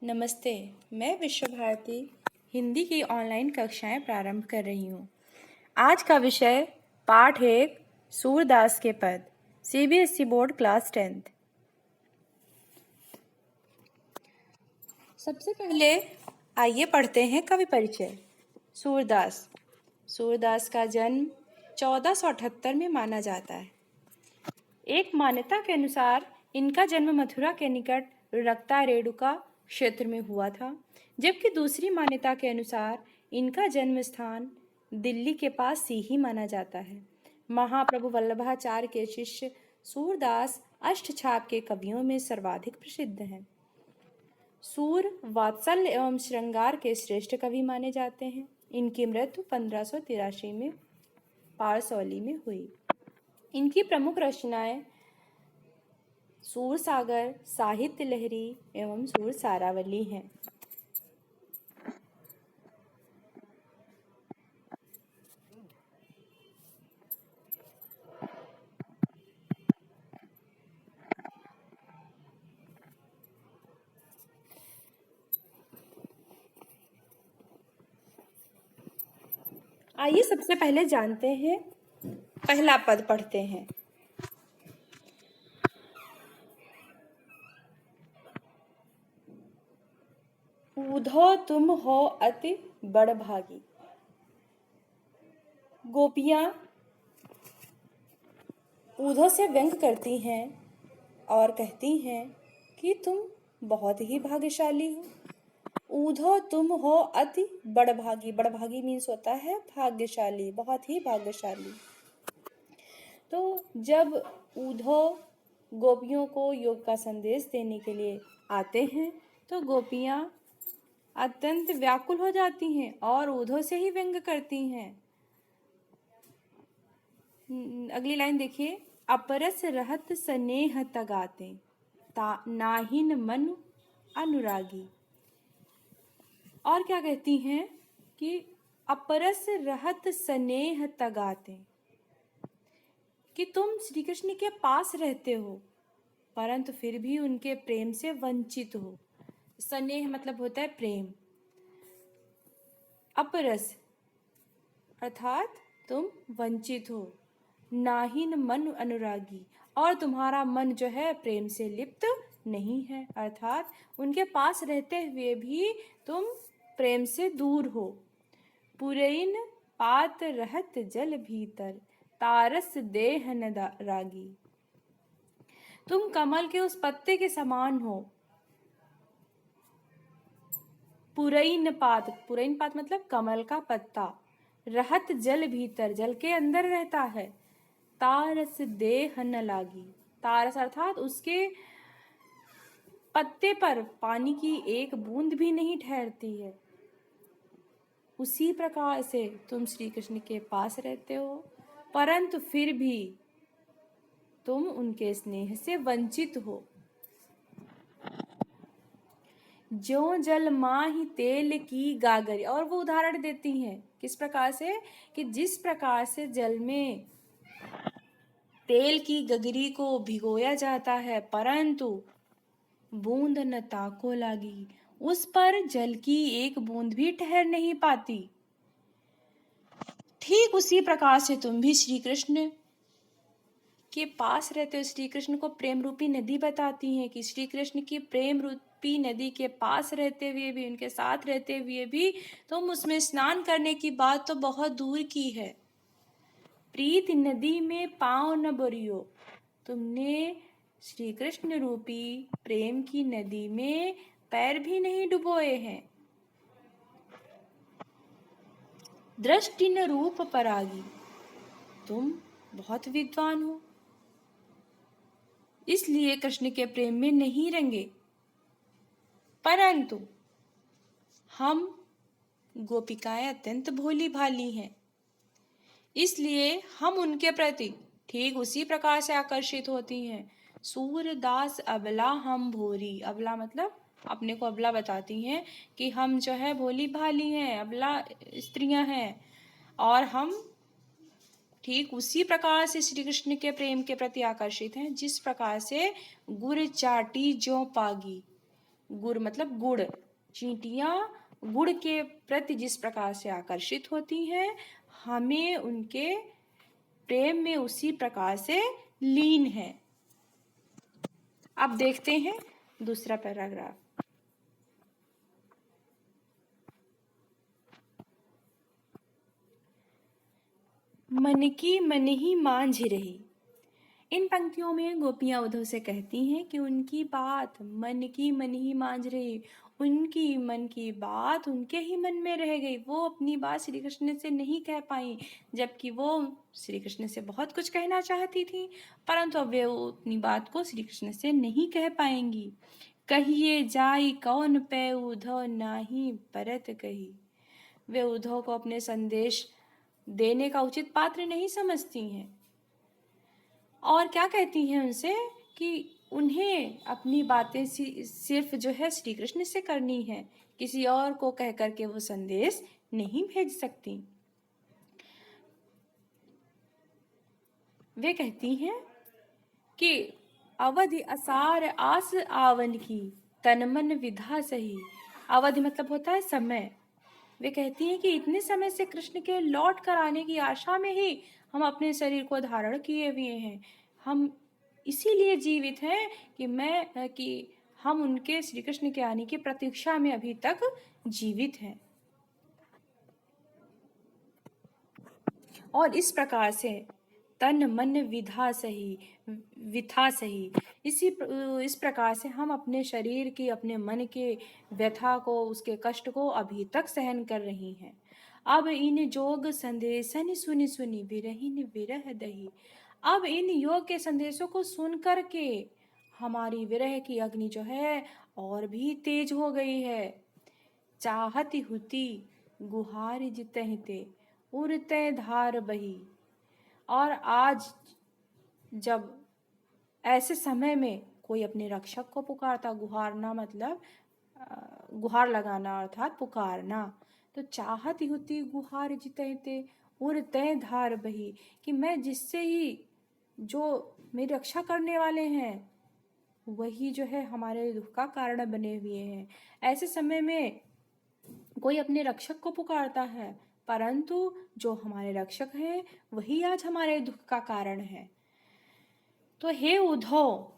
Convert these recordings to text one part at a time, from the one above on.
नमस्ते। मैं विश्व भारती हिंदी की ऑनलाइन कक्षाएं प्रारंभ कर रही हूँ। आज का विषय पाठ 1 सूरदास के पद, सीबीएसई बोर्ड क्लास 10th। सबसे पहले आइए पढ़ते हैं कवि परिचय। सूरदास का जन्म 1478 में माना जाता है। एक मान्यता के अनुसार इनका जन्म मथुरा के निकट रक्ता रेणुका क्षेत्र में हुआ था, जबकि दूसरी मान्यता के अनुसार इनका जन्म स्थान दिल्ली के पास सीही माना जाता है। महाप्रभु वल्लभाचार्य के शिष्य सूरदास अष्टछाप के कवियों में सर्वाधिक प्रसिद्ध हैं। सूर वात्सल्य एवं श्रृंगार के श्रेष्ठ कवि माने जाते हैं। इनकी मृत्यु 1583 में पारसौली में हुई। इनकी प्रमुख रचनाएं सूर सागर, साहित्य लहरी एवं सूर सारावली हैं। आइए सबसे पहले जानते हैं, पहला पद पढ़ते हैं। ऊधो तुम हो अति बड़भागी। गोपियां ऊधो से व्यंग करती हैं और कहती हैं कि तुम बहुत ही भाग्यशाली हो। ऊधो तुम हो अति बड़भागी। बड़भागी मीन्स होता है भाग्यशाली, बहुत ही भाग्यशाली। तो जब ऊधो गोपियों को योग का संदेश देने के लिए आते हैं तो गोपियां अत्यंत व्याकुल हो जाती हैं और ऊधो से ही व्यंग करती हैं। अगली लाइन देखिए, अपरस रहत स्नेह तगाते नाहिन मन अनुरागी। और क्या कहती हैं कि अपरस रहत स्नेह तगाते, कि तुम श्री कृष्ण के पास रहते हो परंतु फिर भी उनके प्रेम से वंचित हो। स्नेह मतलब होता है प्रेम। अपरस अर्थात तुम वंचित हो। नाहिन मन अनुरागी, और तुम्हारा मन जो है प्रेम से लिप्त नहीं है, अर्थात उनके पास रहते हुए भी तुम प्रेम से दूर हो। पुरैन पात रहत जल भीतर तारस देह न रागी। तुम कमल के उस पत्ते के समान हो। पुरैन पात मतलब कमल का पत्ता। रहत जल भीतर, जल के अंदर रहता है। तारस देह न लागी, तारस अर्थात उसके पत्ते पर पानी की एक बूंद भी नहीं ठहरती है। उसी प्रकार से तुम श्री कृष्ण के पास रहते हो परंतु फिर भी तुम उनके स्नेह से वंचित हो। जो जल माही तेल की गागरी, और वो उदाहरण देती हैं किस प्रकार से, कि जिस प्रकार से जल में तेल की गगरी को भिगोया जाता है परंतु बूंद न ताको लागी, उस पर जल की एक बूंद भी ठहर नहीं पाती। ठीक उसी प्रकार से तुम भी श्री कृष्ण के पास रहते हो। श्री कृष्ण को प्रेम रूपी नदी बताती हैं कि श्री कृष्ण की प्रेम रूपी नदी के पास रहते हुए भी, उनके साथ रहते हुए भी तुम उसमें स्नान करने की बात तो बहुत दूर की है। प्रीत नदी में पांव न बुरियो, तुमने श्री कृष्ण रूपी प्रेम की नदी में पैर भी नहीं डुबोए हैं। दृष्टि न रूप परागी, तुम बहुत विद्वान हो इसलिए कृष्ण के प्रेम में नहीं रंगे, परंतु हम गोपिकाएं अत्यंत भोली भाली हैं इसलिए हम उनके प्रति ठीक उसी प्रकार से आकर्षित होती हैं। सूरदास अबला हम भोरी, अबला मतलब अपने को अबला बताती हैं कि हम जो है भोली भाली हैं, अबला स्त्रियां हैं, और हम ठीक उसी प्रकार से श्री कृष्ण के प्रेम के प्रति आकर्षित हैं जिस प्रकार से गुर चाटी जो पागी, गुर मतलब गुड़। चींटियां गुड़ के प्रति जिस प्रकार से आकर्षित होती हैं, हमें उनके प्रेम में उसी प्रकार से लीन है। अब देखते हैं दूसरा पैराग्राफ। मन की मन ही मांझ रही। इन पंक्तियों में गोपियां उद्धव से कहती हैं कि उनकी बात मन की मन ही मांझ रही, उनकी मन की बात उनके ही मन में रह गई। वो अपनी बात श्री कृष्ण से नहीं कह पाई, जबकि वो श्री कृष्ण से बहुत कुछ कहना चाहती थी, परंतु अब वे अपनी बात को श्री कृष्ण से नहीं कह पाएंगी। कहिए जाई कौन पे उद्धव नाही परत कही। वे उद्धव को अपने संदेश देने का उचित पात्र नहीं समझती हैं और क्या कहती हैं उनसे कि उन्हें अपनी बातें सिर्फ जो है श्री कृष्ण से करनी है, किसी और को कह करके वो संदेश नहीं भेज सकती। वे कहती हैं कि अवधि असार आस आवन की तन मन विधा सही। अवधि मतलब होता है समय। वे कहती हैं कि इतने समय से कृष्ण के लौट कर आने की आशा में ही हम अपने शरीर को धारण किए हुए हैं। हम इसीलिए जीवित हैं कि हम उनके श्री कृष्ण के आने की प्रतीक्षा में अभी तक जीवित हैं। और इस प्रकार से तन मन विथा सही इस प्रकार से हम अपने शरीर की, अपने मन के व्यथा को, उसके कष्ट को अभी तक सहन कर रही हैं। अब इन जोग संदेशन सुनी सुनी विरहिन विरह दही। अब इन योग के संदेशों को सुन कर के हमारी विरह की अग्नि जो है और भी तेज हो गई है। चाहती हुती गुहार जितहिते उड़ते धार बही। और आज जब ऐसे समय में कोई अपने रक्षक को पुकारता, गुहारना मतलब गुहार लगाना अर्थात पुकारना, तो चाहती होती गुहार जितहिते उड़ते धार बही, कि मैं जिससे ही जो मेरी रक्षा करने वाले हैं वही जो है हमारे दुख का कारण बने हुए हैं। ऐसे समय में कोई अपने रक्षक को पुकारता है, परंतु जो हमारे रक्षक हैं वही आज हमारे दुख का कारण है। तो हे उद्धव,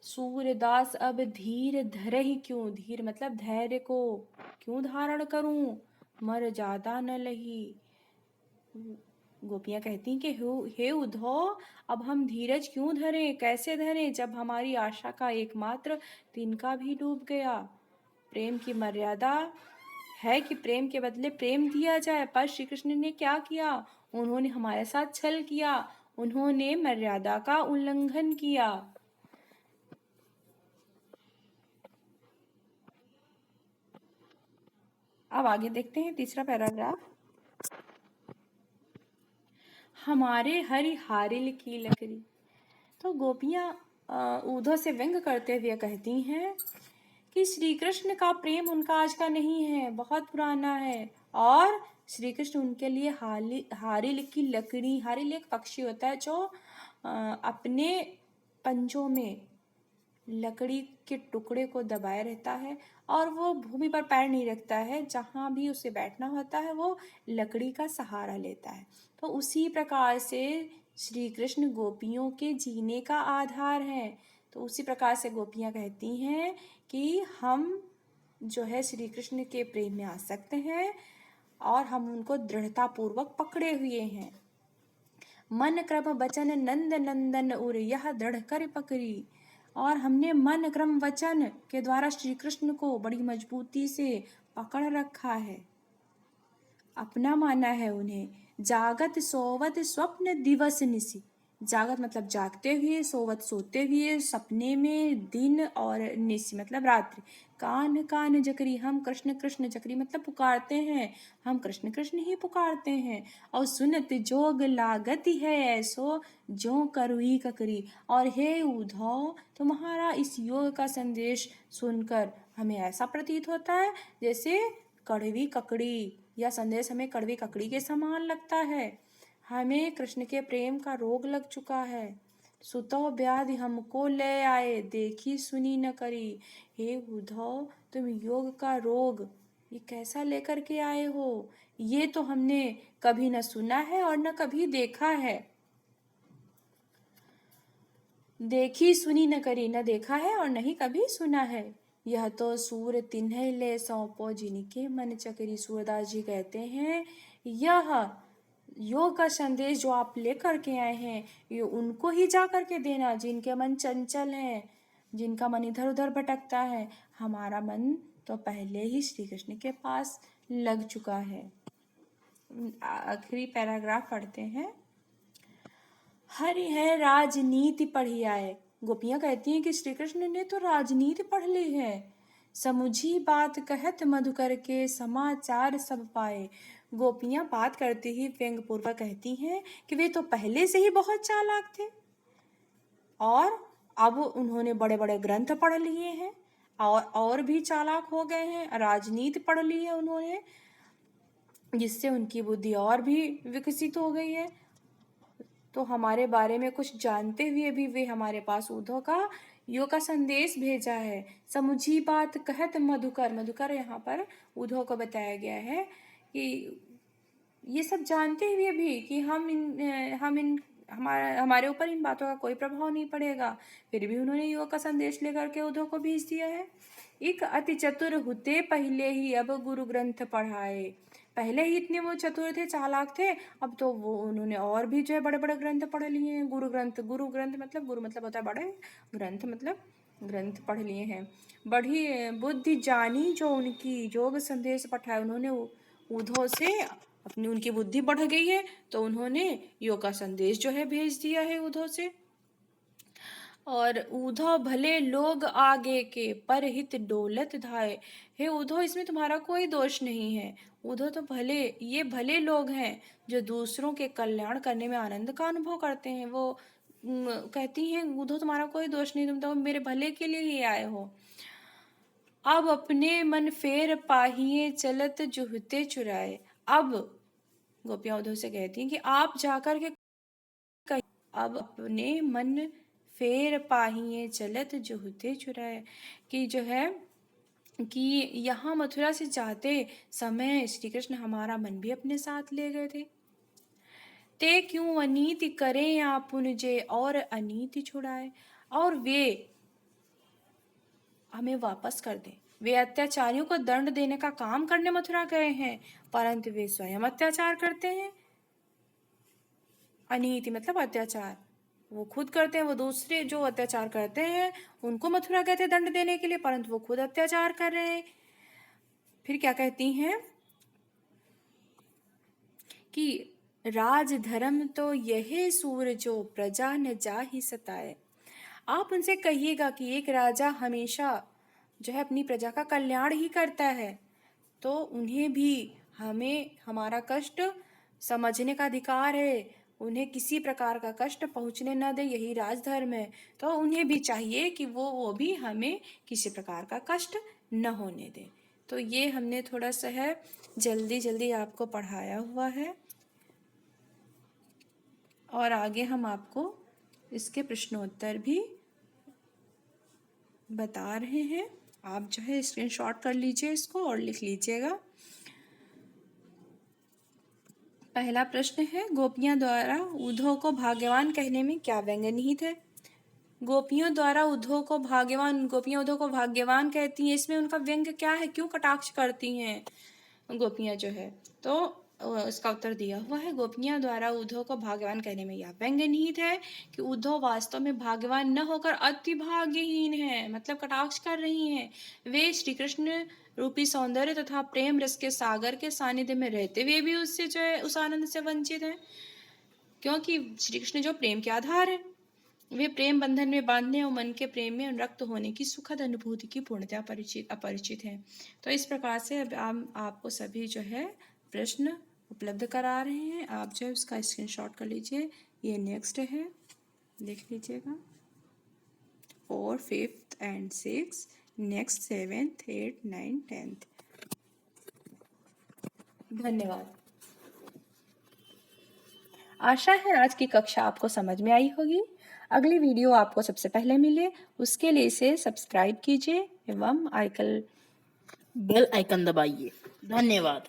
सूरदास अब धीर धरे ही क्यों। धीर मतलब धैर्य को क्यों धारण करूं, मर ज्यादा न लही। गोपियां कहती हैं कि हे उद्धव, अब हम धीरज क्यों धरें, कैसे धरें, जब हमारी आशा का एकमात्र तिनका भी डूब गया। प्रेम की मर्यादा है कि प्रेम के बदले प्रेम दिया जाए, पर श्री कृष्ण ने क्या किया, उन्होंने हमारे साथ छल किया, उन्होंने मर्यादा का उल्लंघन किया। अब आगे देखते हैं तीसरा पैराग्राफ। हमारे हरि हारिल की लकड़ी। तो गोपियां उद्धव से व्यंग करते हुए कहती हैं कि श्री कृष्ण का प्रेम उनका आज का नहीं है, बहुत पुराना है, और श्री कृष्ण उनके लिए हारिल की लकड़ी, हारिल एक पक्षी होता है जो अपने पंजों में लकड़ी के टुकड़े को दबाए रहता है और वो भूमि पर पैर नहीं रखता है, जहाँ भी उसे बैठना होता है वो लकड़ी का सहारा लेता है। तो उसी प्रकार से श्री कृष्ण गोपियों के जीने का आधार है। तो उसी प्रकार से गोपियाँ कहती हैं कि हम जो है श्री कृष्ण के प्रेम में आ सकते हैं और हम उनको दृढ़ता पूर्वक पकड़े हुए हैं। मन क्रम वचन नंद नंदन उर यह दृढ़ कर पकड़ी। और हमने मन क्रम वचन के द्वारा श्री कृष्ण को बड़ी मजबूती से पकड़ रखा है, अपना माना है उन्हें। जागत सोवत स्वप्न दिवस निसी। जागत मतलब जागते हुए, सोवत सोते हुए, सपने में, दिन, और निसी मतलब रात्रि। कान कान जकरी, हम कृष्ण कृष्ण, जकरी मतलब पुकारते हैं, हम कृष्ण कृष्ण ही पुकारते हैं। और सुनत जोग लागत है ऐसो जो करुई ककरी। और हे उद्धव, तुम्हारा इस योग का संदेश सुनकर हमें ऐसा प्रतीत होता है जैसे कड़वी ककड़ी, यह संदेश हमें कड़वी ककड़ी के समान लगता है। हमें कृष्ण के प्रेम का रोग लग चुका है। सुतो व्याधि हमको ले आए, देखी सुनी न करी। हे उद्धव, तुम योग का रोग ये कैसा लेकर के आए हो? ये तो हमने कभी न सुना है और न कभी देखा है। देखी सुनी न करी, न देखा है और नहीं कभी सुना है। यह तो सूर तिन्ह ले सौंपो जिनके मन चकरी। सूरदास जी कहते हैं यह योग का संदेश जो आप लेकर के आए हैं ये उनको ही जा करके देना जिनके मन चंचल हैं, जिनका मन इधर उधर भटकता है। हमारा मन तो पहले ही श्री कृष्ण के पास लग चुका है। आखिरी पैराग्राफ पढ़ते हैं। हरि है राजनीति पढ़ी आए। गोपियां कहती हैं कि श्री कृष्ण ने तो राजनीति पढ़ ली है। समुझी बात कहत मधुकर के, समाचार सब पाए। गोपियां बात करती ही व्यंग पूर्वक कहती हैं कि वे तो पहले से ही बहुत चालाक थे और अब उन्होंने बड़े बड़े ग्रंथ पढ़ लिए हैं और भी चालाक हो गए हैं। राजनीति पढ़ ली है उन्होंने, जिससे उनकी बुद्धि और भी विकसित हो गई है। तो हमारे बारे में कुछ जानते हुए भी वे हमारे पास उद्धव का योग का संदेश भेजा है। समुझी बात कहत मधुकर, मधुकर यहाँ पर उद्धव को बताया गया है कि ये सब जानते हुए भी कि हमारे ऊपर इन बातों का कोई प्रभाव नहीं पड़ेगा, फिर भी उन्होंने योग का संदेश लेकर के उद्धव को भेज दिया है। एक अति चतुर हुते पहले ही अब गुरु ग्रंथ पढ़ाए। पहले ही इतने वो चतुर थे, चालाक थे, अब तो वो उन्होंने और भी जो है बड़े बड़े ग्रंथ पढ़ लिए हैं। गुरु ग्रंथ मतलब गुरु मतलब होता है बड़े, ग्रंथ मतलब ग्रंथ पढ़ लिए हैं। बड़ी बुद्धि जानी जो उनकी, योग संदेश पढ़ाए उन्होंने उद्धव से, अपनी उनकी बुद्धि बढ़ गई है तो उन्होंने योग का संदेश जो है भेज दिया है उद्धव से। और उद्धव भले लोग आगे के, पर हित डोलत धाये। हे उद्धव, इसमें तुम्हारा कोई दोष नहीं है। उद्धव तो ये भले लोग हैं जो दूसरों के कल्याण करने में आनंद का अनुभव करते हैं। वो कहती हैं उद्धव तुम्हारा कोई दोष नहीं, तुम तो मेरे भले के लिए ही आए हो। अब अपने मन फेर पाहिए चलत जुहते चुराए। अब गोपियां उद्धव से कहती हैं कि आप जाकर के अब अपने मन फेर पाहिए चलत जुहते चुराए, कि जो है कि यहाँ मथुरा से जाते समय श्री कृष्ण हमारा मन भी अपने साथ ले गए थे। ते क्यों अनीति करें आपुन जे, और अनीति छुड़ाए, और वे हमें वापस कर दें। वे अत्याचारियों को दंड देने का काम करने मथुरा गए हैं, परंतु वे स्वयं अत्याचार करते हैं। अनीति मतलब अत्याचार, वो खुद करते हैं, वो दूसरे जो अत्याचार करते हैं उनको मथुरा गए थे दंड देने के लिए, परंतु वो खुद अत्याचार कर रहे हैं। फिर क्या कहती हैं कि राज धर्म तो यही सूर जो प्रजा न जा ही सताए। आप उनसे कहिएगा कि एक राजा हमेशा जो है अपनी प्रजा का कल्याण ही करता है, तो उन्हें भी हमें हमारा कष्ट समझने का अधिकार है। उन्हें किसी प्रकार का कष्ट पहुंचने न दे, यही राजधर्म है। तो उन्हें भी चाहिए कि वो भी हमें किसी प्रकार का कष्ट न होने दे। तो ये हमने थोड़ा सा है जल्दी जल्दी आपको पढ़ाया हुआ है, और आगे हम आपको इसके प्रश्नोत्तर भी बता रहे हैं। आप जो है स्क्रीनशॉट कर लीजिए इसको और लिख लीजिएगा। पहला प्रश्न है, गोपियां द्वारा उद्धव को भाग्यवान कहने में क्या व्यंग्य निहित है? गोपियों द्वारा उद्धव को भाग्यवान, गोपियां उद्धव को भाग्यवान कहती हैं, इसमें उनका व्यंग्य क्या है, क्यों कटाक्ष करती हैं गोपियां जो है? तो इसका उत्तर दिया हुआ है, गोपियां द्वारा उद्धव को भाग्यवान कहने में यह व्यंग्य निहित है कि उद्धव वास्तव में भाग्यवान न होकर अति भाग्यहीन है, मतलब कटाक्ष कर रही हैं। वे श्री कृष्ण रूपी सौंदर्य तथा प्रेम रस के सागर के सानिध्य में रहते हुए भी उससे जो है उस आनंद से वंचित हैं, क्योंकि श्री कृष्ण जो प्रेम के आधार है, वे प्रेम बंधन में बांधने और मन के प्रेम में अनुरक्त होने की सुखद अनुभूति की पूर्णतया अपरिचित हैं। तो इस प्रकार से अब आपको सभी जो है प्रश्न उपलब्ध करा रहे हैं, आप जो है उसका स्क्रीनशॉट कर लीजिए। ये नेक्स्ट है, देख लीजिएगा। 4, 5th and 6th, next 7th, 8th, 9th, 10th। धन्यवाद। आशा है आज की कक्षा आपको समझ में आई होगी। अगली वीडियो आपको सबसे पहले मिले उसके लिए इसे सब्सक्राइब कीजिए एवं बेल आइकन दबाइए। धन्यवाद।